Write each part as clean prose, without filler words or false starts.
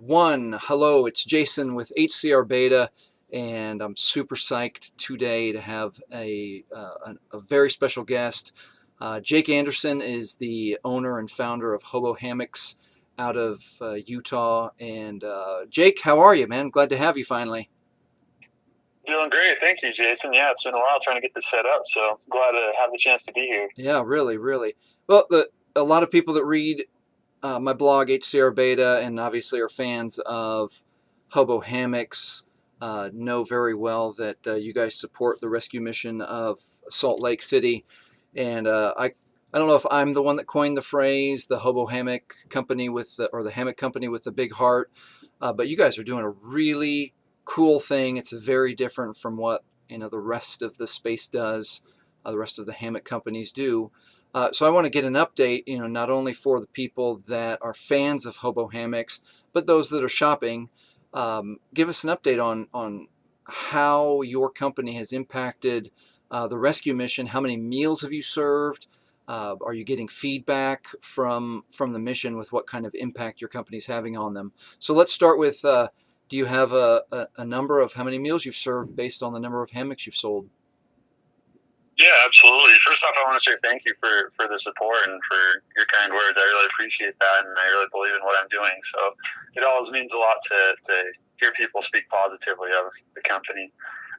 One. Hello, it's Jason with HCRBeta, and I'm super psyched today to have a very special guest. Jake Andersen is the owner and founder of Hobo Hammocks out of Utah. And Jake, how are you, man? Glad to have you finally. Doing great. Thank you, Jason. Yeah, it's been a while trying to get this set up, so glad to have the chance to be here. Yeah, really, really. Well, a lot of people that read my blog, HCRBeta, and obviously are fans of Hobo Hammocks, know very well that you guys support the rescue mission of Salt Lake City. And I don't know if I'm the one that coined the phrase, the Hobo Hammock Company or the Hammock Company with the big heart, but you guys are doing a really cool thing. It's very different from what the rest of the space does, the rest of the hammock companies do. So I want to get an update, not only for the people that are fans of Hobo Hammocks, but those that are shopping. Give us an update on how your company has impacted the rescue mission. How many meals have you served? Are you getting feedback from the mission with what kind of impact your company's having on them? So let's start with, do you have a number of how many meals you've served based on the number of hammocks you've sold? Yeah, absolutely. First off, I want to say thank you for the support and for your kind words. I really appreciate that, and I really believe in what I'm doing. So it always means a lot to hear people speak positively of the company.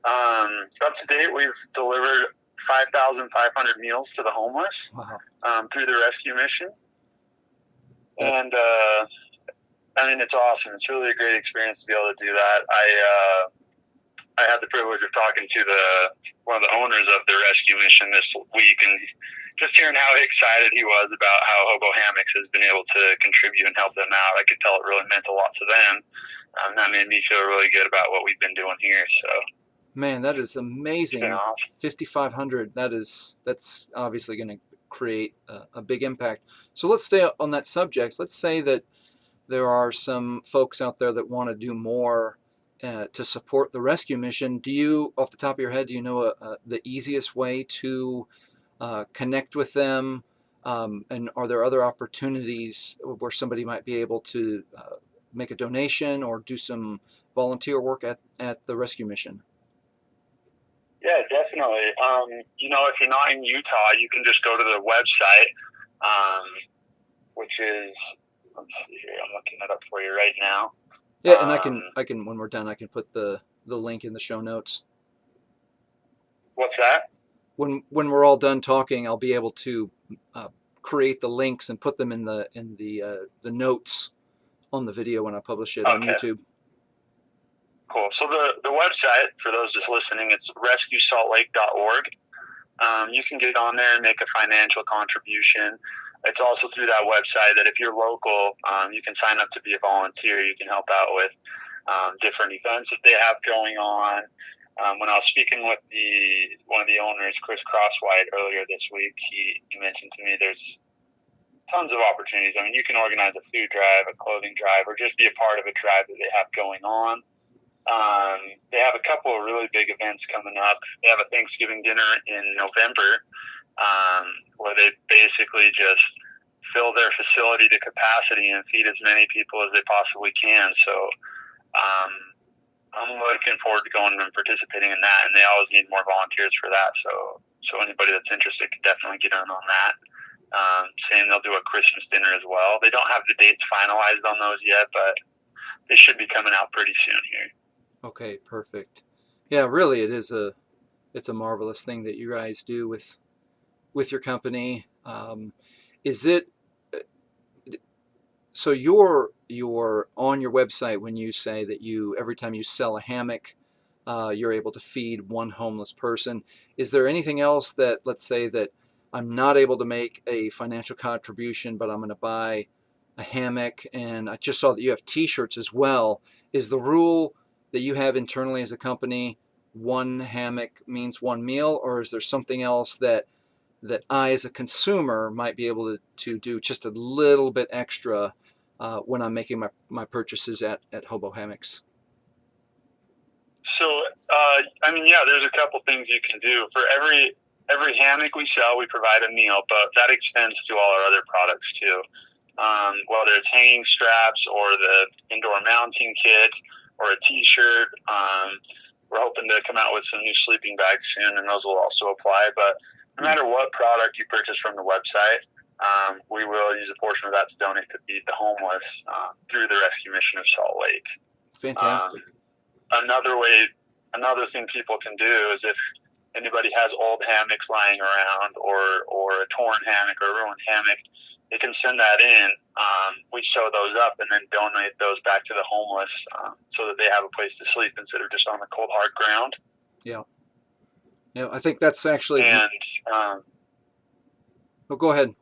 Up to date, we've delivered 5,500 meals to the homeless. Wow. Through the rescue mission. That's And I mean, it's awesome. It's really a great experience to be able to do that. I had the privilege of talking to one of the owners of the rescue mission this week, and just hearing how excited he was about how Hobo Hammocks has been able to contribute and help them out. I could tell it really meant a lot to them. That made me feel really good about what we've been doing here. So, Man, that is it's been amazing. awesome. 5,500. That's obviously going to create a big impact. So let's stay on that subject. Let's say that there are some folks out there that want to do more to support the rescue mission. Do you, off the top of your head, do you know the easiest way to connect with them? And are there other opportunities where somebody might be able to make a donation or do some volunteer work at the rescue mission? Yeah, definitely. If you're not in Utah, you can just go to the website, which is, let's see here, I'm looking it up for you right now. Yeah, and Um, I can when we're done, I can put the link in the show notes. what's that? When we're all done talking, I'll be able to create the links and put them in the notes on the video when I publish it on Okay, YouTube. cool. So the website, for those just listening, it's rescuesaltlake.org. You can get on there and make a financial contribution. It's also through that website that if you're local, you can sign up to be a volunteer. You can help out with different events that they have going on. When I was speaking with one of the owners, Chris Crosswhite, earlier this week, he mentioned to me there's tons of opportunities. I mean, you can organize a food drive, a clothing drive, or just be a part of a drive that they have going on. They have a couple of really big events coming up. They have a Thanksgiving dinner in November, where they basically just fill their facility to capacity and feed as many people as they possibly can. So I'm looking forward to going and participating in that, and they always need more volunteers for that. So anybody that's interested can definitely get in on that. Saying they'll do a Christmas dinner as well. They don't have the dates finalized on those yet, but they should be coming out pretty soon here. Okay, perfect. Yeah, really, it's a marvelous thing that you guys do with your company. Is it so you're on your website when you say that every time you sell a hammock, you're able to feed one homeless person. Is there anything else that, let's say that I'm not able to make a financial contribution, but I'm going to buy a hammock, and I just saw that you have t-shirts as well. Is the rule that you have internally as a company, one hammock means one meal, or is there something else that I as a consumer might be able to do just a little bit extra when I'm making my purchases at Hobo Hammocks? So, I mean, yeah, there's a couple things you can do. For every hammock we sell, we provide a meal, but that extends to all our other products too. whether it's hanging straps or the indoor mounting kit or a t-shirt. We're hoping to come out with some new sleeping bags soon, and those will also apply. But no matter what product you purchase from the website, we will use a portion of that to donate to feed the homeless through the rescue mission of Salt Lake. Fantastic. Another thing people can do is if anybody has old hammocks lying around or a torn hammock or a ruined hammock, they can send that in. We sew those up and then donate those back to the homeless so that they have a place to sleep instead of just on the cold, hard ground. Yeah. Yeah, I think that's actually... And... oh, go ahead.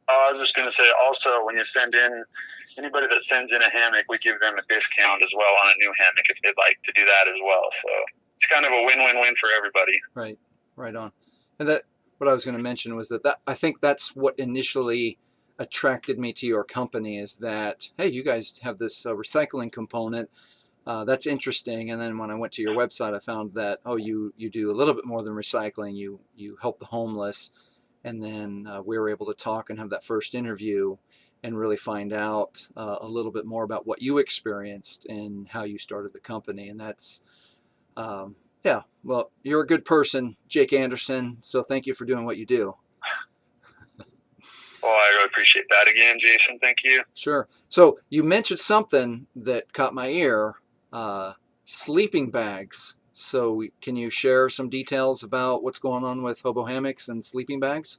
I was just going to say also, when you send in, anybody that sends in a hammock, we give them a discount as well on a new hammock if they'd like to do that as well. So it's kind of a win-win-win for everybody. Right, right on. And that, what I was going to mention was that I think that's what initially attracted me to your company, is that, hey, you guys have this recycling component. That's interesting. And then when I went to your website, I found that, oh, you do a little bit more than recycling. You help the homeless. And then we were able to talk and have that first interview and really find out a little bit more about what you experienced and how you started the company. And that's, yeah, well, you're a good person, Jake Andersen, so thank you for doing what you do. Well, I really appreciate that again, Jason. Thank you. Sure. So you mentioned something that caught my ear, sleeping bags. So can you share some details about what's going on with Hobo Hammocks and sleeping bags?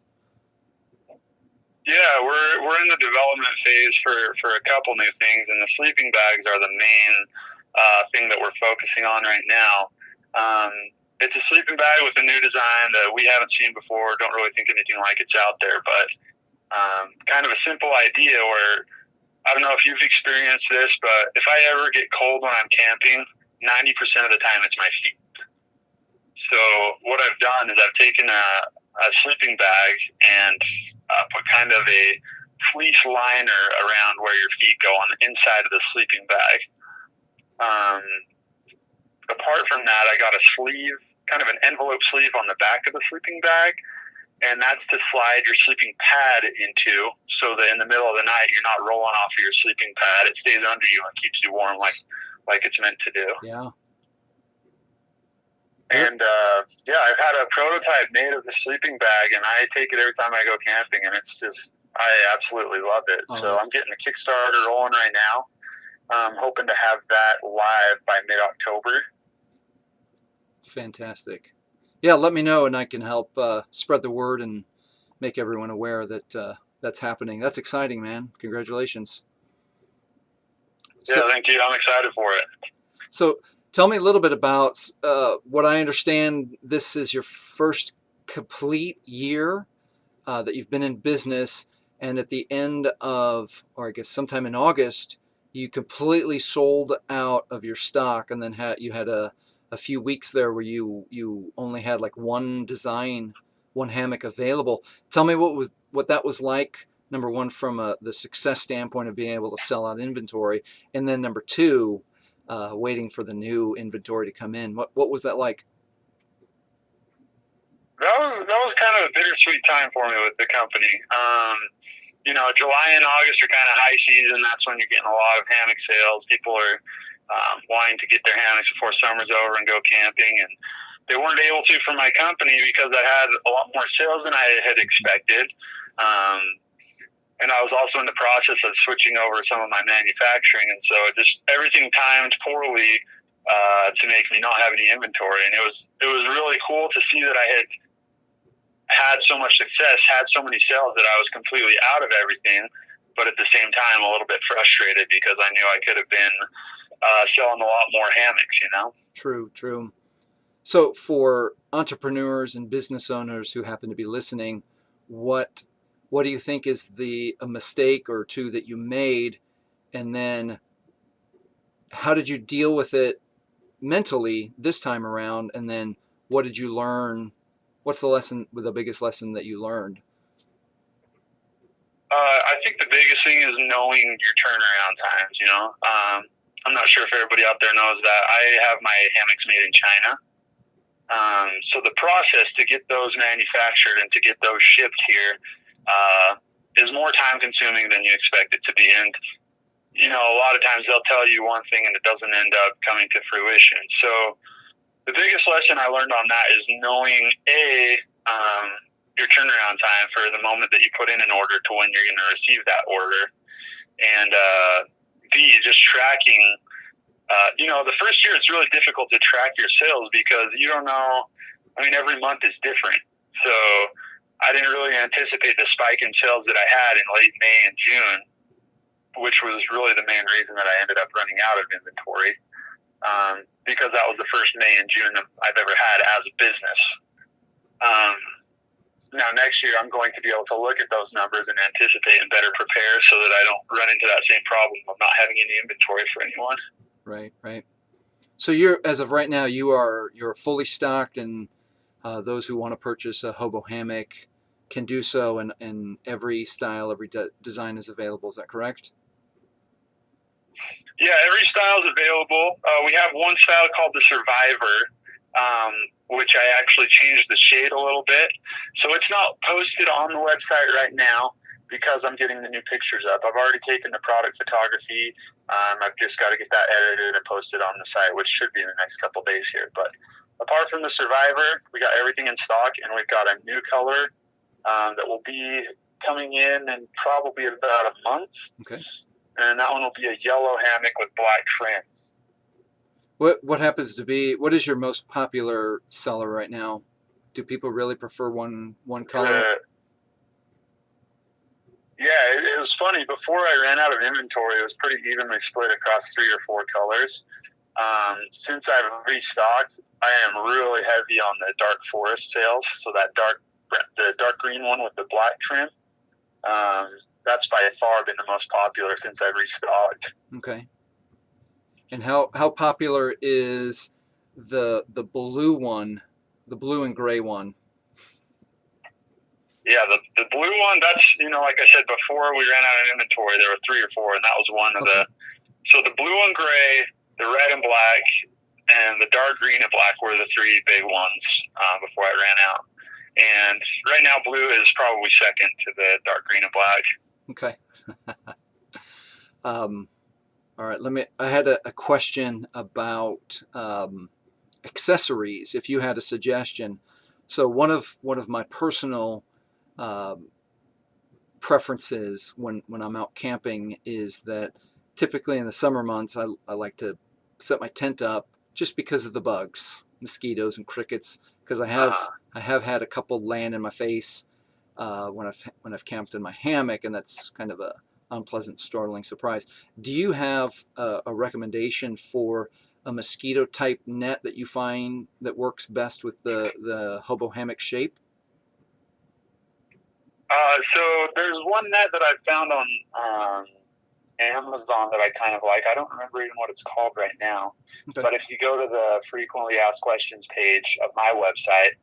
Yeah, we're in the development phase for a couple new things, and the sleeping bags are the main thing that we're focusing on right now. It's a sleeping bag with a new design that we haven't seen before. Don't really think anything like it's out there, but kind of a simple idea where, I don't know if you've experienced this, but if I ever get cold when I'm camping, 90% of the time it's my feet. So what I've done is I've taken a sleeping bag and put kind of a fleece liner around where your feet go on the inside of the sleeping bag. Apart from that, I got a sleeve, kind of an envelope sleeve on the back of the sleeping bag, and that's to slide your sleeping pad into, so that in the middle of the night you're not rolling off of your sleeping pad. It stays under you and keeps you warm like it's meant to do. Yeah. And yeah, I've had a prototype made of the sleeping bag, and I take it every time I go camping, and it's just, I absolutely love it. So I'm getting the Kickstarter rolling right now. I'm hoping to have that live by mid-October. Fantastic. Yeah, let me know and I can help spread the word and make everyone aware that that's happening. That's exciting, man. Congratulations. Yeah, thank you. I'm excited for it. So tell me a little bit about what I understand. This is your first complete year that you've been in business, and at the end of, or I guess sometime in August, you completely sold out of your stock, and then you had a few weeks there where you only had like one design, one hammock available. Tell me what that was like. Number one, from the success standpoint of being able to sell out inventory, and then number two, waiting for the new inventory to come in. What was that like? That was kind of a bittersweet time for me with the company. You know, July and August are kind of high season. That's when you're getting a lot of hammock sales. People are wanting to get their hammocks before summer's over and go camping, and they weren't able to from my company because I had a lot more sales than I had expected. And I was also in the process of switching over some of my manufacturing, and so just everything timed poorly to make me not have any inventory. And it was really cool to see that I had so much success, had so many sales, that I was completely out of everything, but at the same time a little bit frustrated because I knew I could have been selling a lot more hammocks, you know? True. So for entrepreneurs and business owners who happen to be listening, what do you think is a mistake or two that you made, and then how did you deal with it mentally this time around, and then what did you learn? What's the biggest lesson that you learned? I think the biggest thing is knowing your turnaround times, you know? I'm not sure if everybody out there knows that I have my hammocks made in China. So the process to get those manufactured and to get those shipped here is more time consuming than you expect it to be. And, a lot of times they'll tell you one thing and it doesn't end up coming to fruition. So the biggest lesson I learned on that is knowing your turnaround time for the moment that you put in an order to when you're going to receive that order. And B, just tracking. The first year it's really difficult to track your sales because you don't know. I mean, every month is different. So I didn't really anticipate the spike in sales that I had in late May and June, which was really the main reason that I ended up running out of inventory, because that was the first May and June that I've ever had as a business. Now, next year, I'm going to be able to look at those numbers and anticipate and better prepare so that I don't run into that same problem of not having any inventory for anyone. Right. So as of right now, you're fully stocked, and those who want to purchase a Hobo Hammock can do so, and every style, every design is available. Is that correct? Yeah, every style is available. We have one style called the Survivor, which I actually changed the shade a little bit. So it's not posted on the website right now because I'm getting the new pictures up. I've already taken the product photography. I've just got to get that edited and posted on the site, which should be in the next couple days here. But apart from the Survivor, we got everything in stock, and we've got a new color that will be coming in probably about a month. Okay. And that one will be a yellow hammock with black trim. What happens to be, what is your most popular seller right now? Do people really prefer one color? Yeah, it was funny. Before I ran out of inventory, it was pretty evenly split across 3 or 4 colors. Since I've restocked, I am really heavy on the dark forest sales. So the dark green one with the black trim, that's by far been the most popular since I've restocked. Okay. And how popular is the blue one, the blue and gray one? Yeah, the blue one, that's, like I said before, we ran out of inventory. There were 3 or 4, and that was one of the. So the blue and gray, the red and black, and the dark green and black were the 3 big ones before I ran out. And right now, blue is probably second to the dark green and black. Okay. All right. I had a question about accessories. If you had a suggestion, so one of my personal preferences when I'm out camping is that typically in the summer months I like to set my tent up just because of the bugs, mosquitoes and crickets, because I have had a couple land in my face when I've camped in my hammock, and that's kind of a unpleasant, startling surprise. Do you have a recommendation for a mosquito type net that you find that works best with the Hobo Hammock shape? So there's one net that I found on Amazon that I kind of like. I don't remember even what it's called right now. Okay. But if you go to the frequently asked questions page of my website,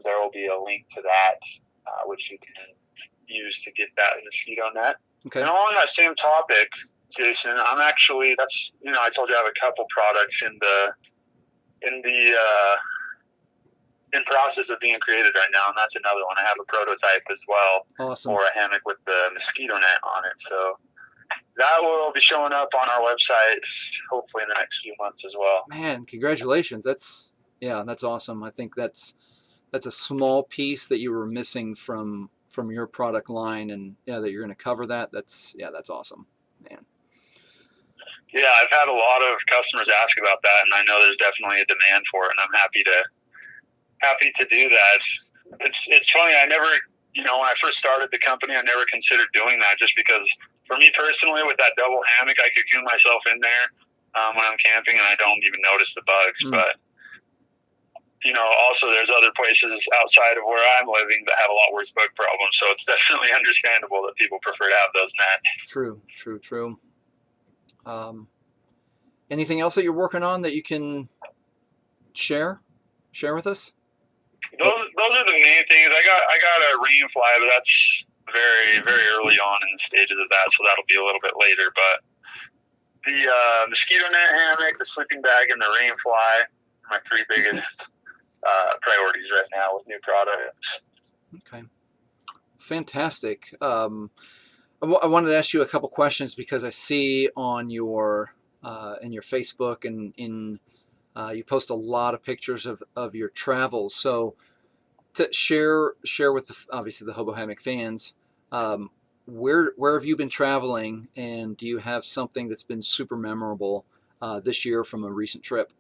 there will be a link to that, which you can use to get that mosquito net. Okay. And along that same topic, Jason, I'm actually, I told you I have a couple products in process of being created right now, and that's another one. I have a prototype as well. Awesome. For a hammock with the mosquito net on it. So that will be showing up on our website hopefully in the next few months as well. Man, congratulations. That's awesome. I think that's a small piece that you were missing from your product line, and that you're going to cover that. That's awesome, man. Yeah, I've had a lot of customers ask about that, and I know there's definitely a demand for it, and I'm happy to do that. It's funny, I never, when I first started the company, I never considered doing that, just because for me personally, with that double hammock, I cocoon myself in there when I'm camping, and I don't even notice the bugs. But also there's other places outside of where I'm living that have a lot worse bug problems, so it's definitely understandable that people prefer to have those nets. True. Anything else that you're working on that you can share with us? Those are the main things. I got a rain fly, but that's very, very early on in the stages of that, so that'll be a little bit later. But the mosquito net hammock, the sleeping bag, and the rain fly are my 3 biggest priorities right now with new products. Okay. fantastic. I wanted to ask you a couple questions because I see on your in your Facebook and in you post a lot of pictures of your travels. So to share with obviously the Hobo Hammock fans, where have you been traveling, and do you have something that's been super memorable this year from a recent trip?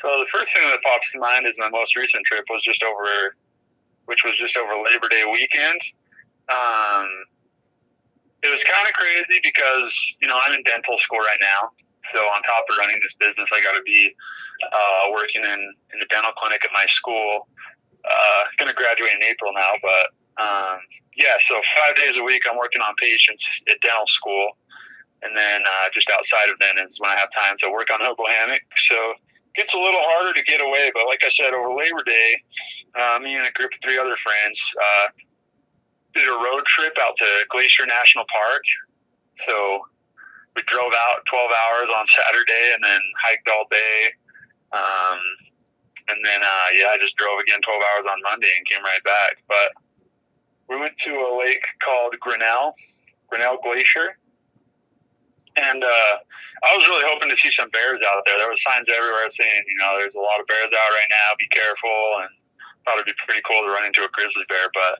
So the first thing that pops to mind is my most recent trip which was just over Labor Day weekend. Um, it was kind of crazy because, I'm in dental school right now. So on top of running this business, I got to be working in the dental clinic at my school. Going to graduate in April now, but so 5 days a week I'm working on patients at dental school. And then just outside of then is when I have time to work on Hobo Hammock. So it gets a little harder to get away. But like I said, over Labor Day, me and a group of 3 other friends did a road trip out to Glacier National Park. So we drove out 12 hours on Saturday and then hiked all day. And then, I just drove again 12 hours on Monday and came right back. But we went to a lake called Grinnell Glacier. And I was really hoping to see some bears out there. There were signs everywhere saying, there's a lot of bears out right now. Be careful. And thought it'd be pretty cool to run into a grizzly bear. But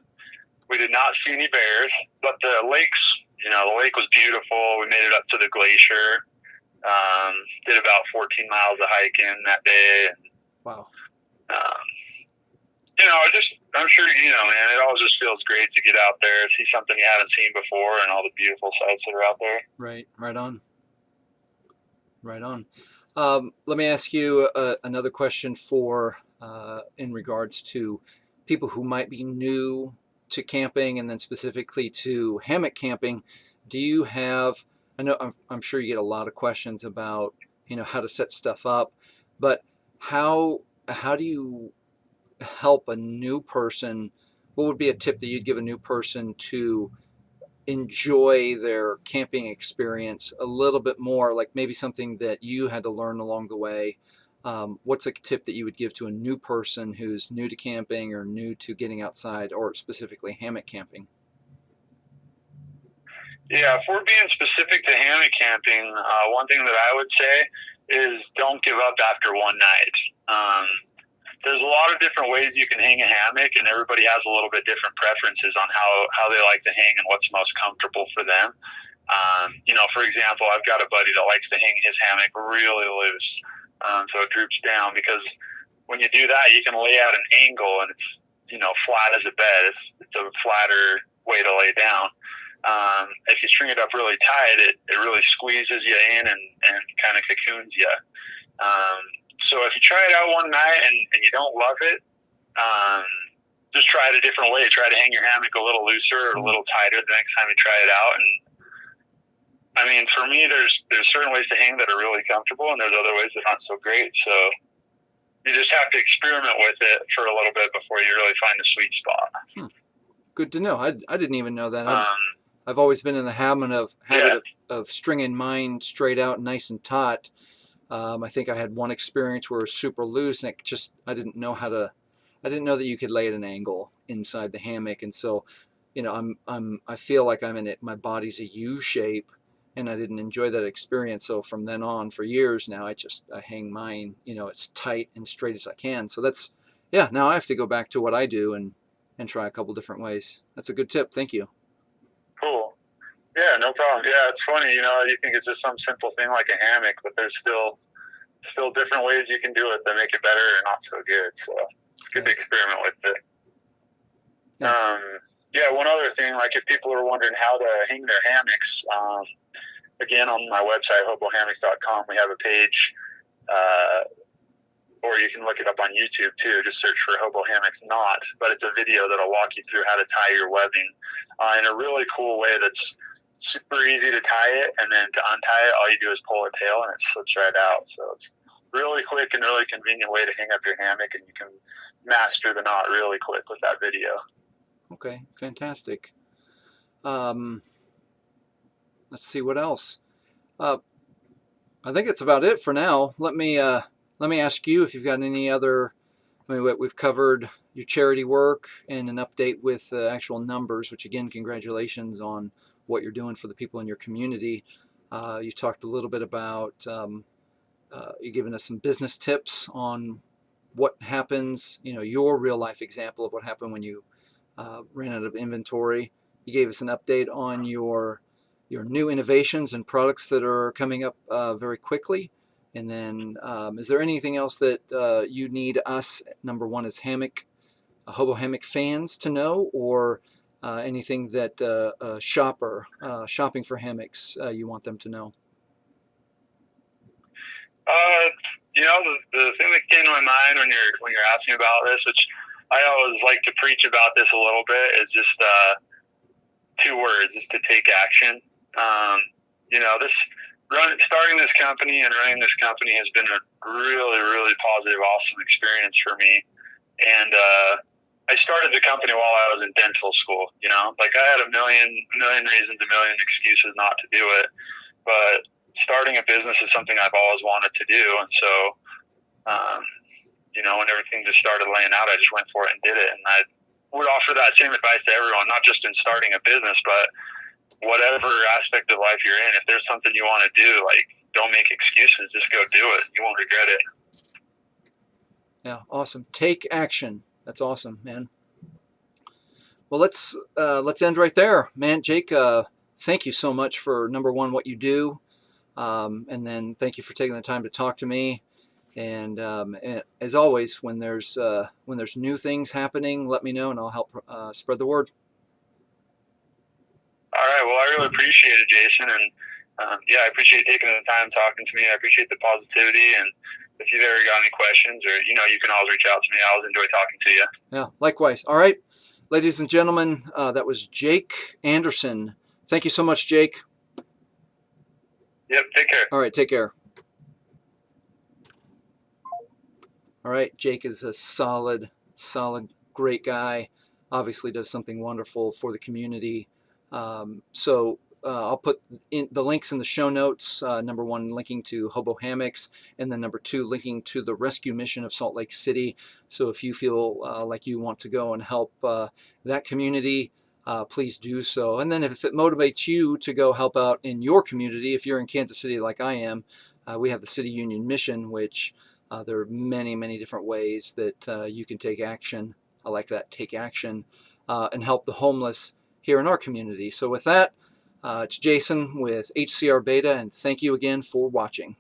we did not see any bears. But the lakes, the lake was beautiful. We made it up to the glacier. Did about 14 miles of hiking that day. And, Wow. I'm sure, man, it always just feels great to get out there, see something you haven't seen before and all the beautiful sights that are out there. Right on. Let me ask you another question for in regards to people who might be new to camping and then specifically to hammock camping. Do you have, I know I'm sure you get a lot of questions about, how to set stuff up, but how do you help a new person? What would be a tip that you'd give a new person to enjoy their camping experience a little bit more, like maybe something that you had to learn along the way? What's a tip that you would give to a new person who's new to camping or new to getting outside, or specifically hammock camping? Yeah, if we're being specific to hammock camping, one thing that I would say is don't give up after one night. There's a lot of different ways you can hang a hammock, and everybody has a little bit different preferences on how they like to hang and what's most comfortable for them. For example, I've got a buddy that likes to hang his hammock really loose, so it droops down, because when you do that, you can lay out an angle and it's flat as a bed. It's a flatter way to lay down. If you string it up really tight, it really squeezes you in and kind of cocoons you. So if you try it out one night and you don't love it, just try it a different way. Try to hang your hammock a little looser or a little tighter the next time you try it out. And I mean, for me, there's certain ways to hang that are really comfortable, and there's other ways that aren't so great. So you just have to experiment with it for a little bit before you really find the sweet spot. Good to know. I didn't even know that. I've always been in the habit of stringing mine straight out, nice and taut. I think I had one experience where it was super loose, and I didn't know that you could lay at an angle inside the hammock, and so, I feel like I'm in it. My body's a U shape, and I didn't enjoy that experience. So from then on, for years now, I hang mine, it's tight and straight as I can. So now I have to go back to what I do and try a couple different ways. That's a good tip. Thank you. Cool. Yeah, no problem. Yeah, it's funny, you think it's just some simple thing like a hammock, but there's still different ways you can do it that make it better or not so good. So it's good to experiment with it. One other thing, like if people are wondering how to hang their hammocks, again, on my website, hobohammocks.com, we have a page, or you can look it up on YouTube too. Just search for Hobo Hammocks Knot, but it's a video that'll walk you through how to tie your webbing in a really cool way that's super easy to tie it, and then to untie it, all you do is pull a tail and it slips right out. So it's really quick and really convenient way to hang up your hammock, and you can master the knot really quick with that video. Okay, fantastic. Let's see what else. I think that's about it for now. Let me ask you if you've got any other I mean, we've covered your charity work and an update with actual numbers, which again, congratulations on what you're doing for the people in your community. You talked a little bit about, you're giving us some business tips on what happens, your real life example of what happened when you ran out of inventory. You gave us an update on your new innovations and products that are coming up very quickly. And then is there anything else that you need us, number one, as Hobo Hammock fans to know, or anything that a shopper shopping for hammocks you want them to know? The thing that came to my mind when you're asking about this, which I always like to preach about this a little bit, is just two words: is to take action. Starting this company and running this company has been a really, really positive, awesome experience for me. And I started the company while I was in dental school. Like I had a million reasons, a million excuses not to do it, but starting a business is something I've always wanted to do. And so, when everything just started laying out, I just went for it and did it. And I would offer that same advice to everyone, not just in starting a business, but whatever aspect of life you're in. If there's something you want to do, like, don't make excuses, just go do it. You won't regret it. Yeah, awesome. Take action. That's awesome, man. Well, let's end right there, man. Jake, thank you so much for, number one, what you do, and then thank you for taking the time to talk to me. And as always, when there's new things happening, let me know, and I'll help spread the word. All right. Well, I really appreciate it, Jason, and I appreciate taking the time talking to me. I appreciate the positivity, and if you've ever got any questions, or you can always reach out to me. I always enjoy talking to you. Yeah, likewise. All right, ladies and gentlemen, that was Jake Andersen. Thank you so much, Jake. Yep. Take care. All right. Take care. All right. Jake is a solid, great guy. Obviously does something wonderful for the community. So I'll put in the links in the show notes. Number one, linking to Hobo Hammocks, and then number two, linking to the rescue mission of Salt Lake City. So if you feel like you want to go and help that community, please do so. And then if it motivates you to go help out in your community, if you're in Kansas City like I am, we have the City Union Mission, which there are many, many different ways that you can take action. I like that, take action, and help the homeless here in our community. So with that, it's Jason with HCRBeta, and thank you again for watching.